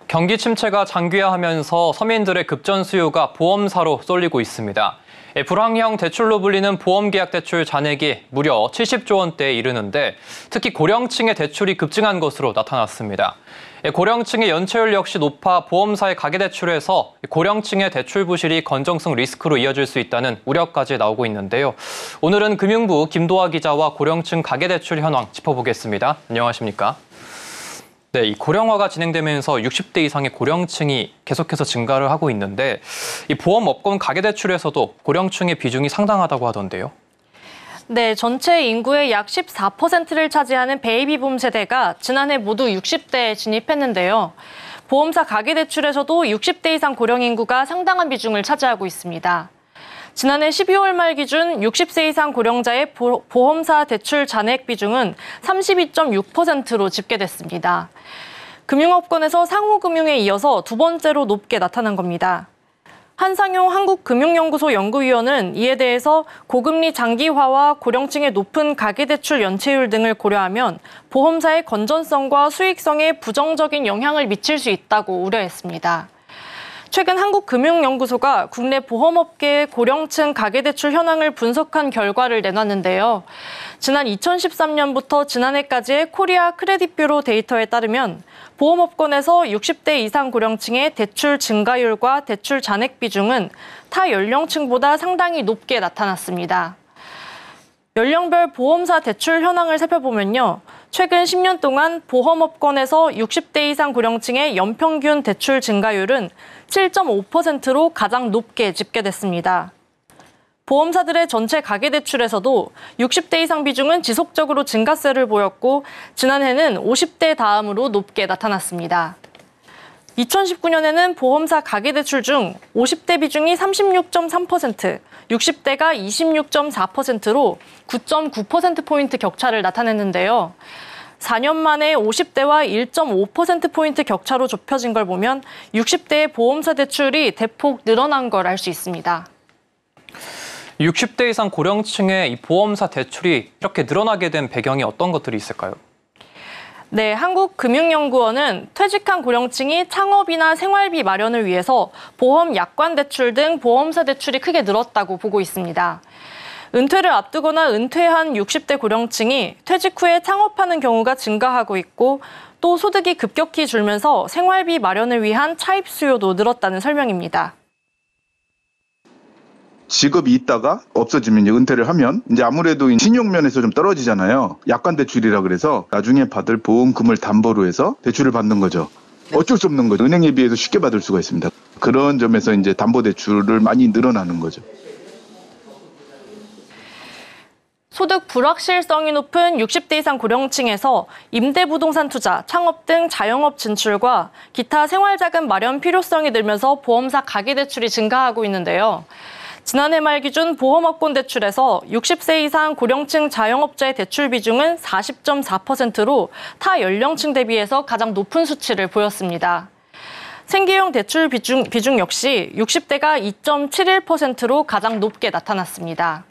경기 침체가 장기화하면서 서민들의 급전 수요가 보험사로 쏠리고 있습니다. 불황형 대출로 불리는 보험계약 대출 잔액이 무려 70조 원대에 이르는데 특히 고령층의 대출이 급증한 것으로 나타났습니다. 고령층의 연체율 역시 높아 보험사의 가계대출에서 고령층의 대출 부실이 건전성 리스크로 이어질 수 있다는 우려까지 나오고 있는데요. 오늘은 금융부 김도하 기자와 고령층 가계대출 현황 짚어보겠습니다. 안녕하십니까? 네, 이 고령화가 진행되면서 60대 이상의 고령층이 계속해서 증가를 하고 있는데 이 보험업권 가계대출에서도 고령층의 비중이 상당하다고 하던데요. 네, 전체 인구의 약 14%를 차지하는 베이비붐 세대가 지난해 모두 60대에 진입했는데요. 보험사 가계대출에서도 60대 이상 고령 인구가 상당한 비중을 차지하고 있습니다. 지난해 12월 말 기준 60세 이상 고령자의 보험사 대출 잔액 비중은 32.6%로 집계됐습니다. 금융업권에서 상호금융에 이어서 두 번째로 높게 나타난 겁니다. 한상용 한국금융연구소 연구위원은 이에 대해서 고금리 장기화와 고령층의 높은 가계대출 연체율 등을 고려하면 보험사의 건전성과 수익성에 부정적인 영향을 미칠 수 있다고 우려했습니다. 최근 한국금융연구소가 국내 보험업계의 고령층 가계대출 현황을 분석한 결과를 내놨는데요. 지난 2013년부터 지난해까지의 코리아 크레딧뷰로 데이터에 따르면 보험업권에서 60대 이상 고령층의 대출 증가율과 대출 잔액 비중은 타 연령층보다 상당히 높게 나타났습니다. 연령별 보험사 대출 현황을 살펴보면요. 최근 10년 동안 보험업권에서 60대 이상 고령층의 연평균 대출 증가율은 7.5%로 가장 높게 집계됐습니다. 보험사들의 전체 가계대출에서도 60대 이상 비중은 지속적으로 증가세를 보였고 지난해는 50대 다음으로 높게 나타났습니다. 2019년에는 보험사 가계대출 중 50대 비중이 36.3%, 60대가 26.4%로 9.9%포인트 격차를 나타냈는데요. 4년 만에 50대와 1.5%포인트 격차로 좁혀진 걸 보면 60대의 보험사 대출이 대폭 늘어난 걸 알 수 있습니다. 60대 이상 고령층의 이 보험사 대출이 이렇게 늘어나게 된 배경이 어떤 것들이 있을까요? 네, 한국금융연구원은 퇴직한 고령층이 창업이나 생활비 마련을 위해서 보험 약관 대출 등 보험사 대출이 크게 늘었다고 보고 있습니다. 은퇴를 앞두거나 은퇴한 60대 고령층이 퇴직 후에 창업하는 경우가 증가하고 있고 또 소득이 급격히 줄면서 생활비 마련을 위한 차입 수요도 늘었다는 설명입니다. 직업이 있다가 없어지면 이제 은퇴를 하면 이제 아무래도 신용면에서 좀 떨어지잖아요. 약관 대출이라 그래서 나중에 받을 보험금을 담보로 해서 대출을 받는 거죠. 어쩔 수 없는 거죠. 은행에 비해서 쉽게 받을 수가 있습니다. 그런 점에서 이제 담보 대출을 많이 늘어나는 거죠. 소득 불확실성이 높은 60대 이상 고령층에서 임대부동산 투자, 창업 등 자영업 진출과 기타 생활자금 마련 필요성이 늘면서 보험사 가계대출이 증가하고 있는데요. 지난해 말 기준 보험업권 대출에서 60세 이상 고령층 자영업자의 대출 비중은 40.4%로 타 연령층 대비해서 가장 높은 수치를 보였습니다. 생계형 대출 비중 역시 60대가 2.71%로 가장 높게 나타났습니다.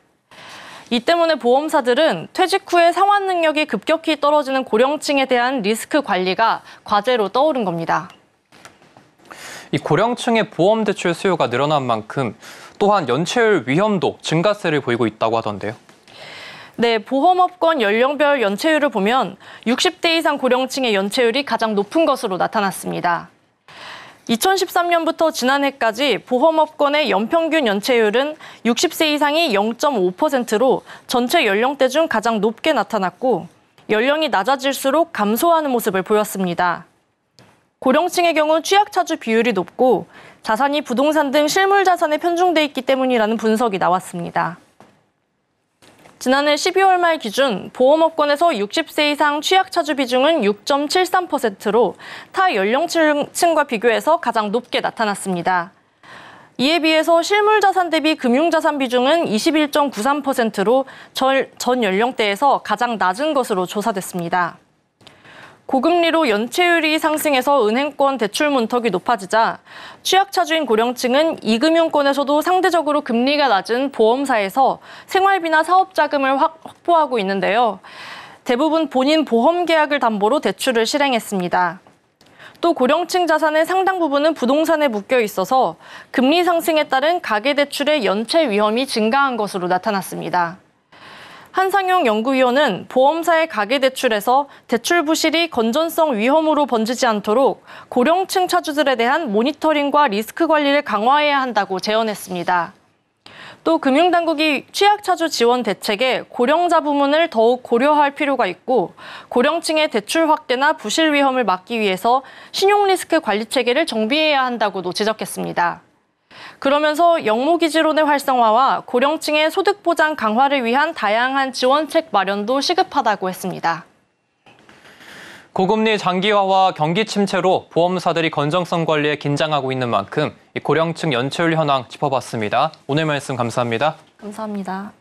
이 때문에 보험사들은 퇴직 후에 상환 능력이 급격히 떨어지는 고령층에 대한 리스크 관리가 과제로 떠오른 겁니다. 이 고령층의 보험 대출 수요가 늘어난 만큼 또한 연체율 위험도 증가세를 보이고 있다고 하던데요. 네, 보험업권 연령별 연체율을 보면 60대 이상 고령층의 연체율이 가장 높은 것으로 나타났습니다. 2013년부터 지난해까지 보험업권의 연평균 연체율은 60세 이상이 0.5%로 전체 연령대 중 가장 높게 나타났고 연령이 낮아질수록 감소하는 모습을 보였습니다. 고령층의 경우 취약차주 비율이 높고 자산이 부동산 등 실물 자산에 편중돼 있기 때문이라는 분석이 나왔습니다. 지난해 12월 말 기준 보험업권에서 60세 이상 취약차주 비중은 6.73%로 타 연령층과 비교해서 가장 높게 나타났습니다. 이에 비해서 실물 자산 대비 금융자산 비중은 21.93%로 전 연령대에서 가장 낮은 것으로 조사됐습니다. 고금리로 연체율이 상승해서 은행권 대출 문턱이 높아지자 취약차주인 고령층은 이금융권에서도 상대적으로 금리가 낮은 보험사에서 생활비나 사업자금을 확보하고 있는데요. 대부분 본인 보험 계약을 담보로 대출을 실행했습니다. 또 고령층 자산의 상당 부분은 부동산에 묶여 있어서 금리 상승에 따른 가계대출의 연체 위험이 증가한 것으로 나타났습니다. 한상용 연구위원은 보험사의 가계대출에서 대출 부실이 건전성 위험으로 번지지 않도록 고령층 차주들에 대한 모니터링과 리스크 관리를 강화해야 한다고 제언했습니다. 또 금융당국이 취약차주 지원 대책에 고령자 부문을 더욱 고려할 필요가 있고 고령층의 대출 확대나 부실 위험을 막기 위해서 신용리스크 관리 체계를 정비해야 한다고도 지적했습니다. 그러면서 영모기지론의 활성화와 고령층의 소득 보장 강화를 위한 다양한 지원책 마련도 시급하다고 했습니다. 고금리 장기화와 경기 침체로 보험사들이 건전성 관리에 긴장하고 있는 만큼 고령층 연체율 현황 짚어봤습니다. 오늘 말씀 감사합니다. 감사합니다.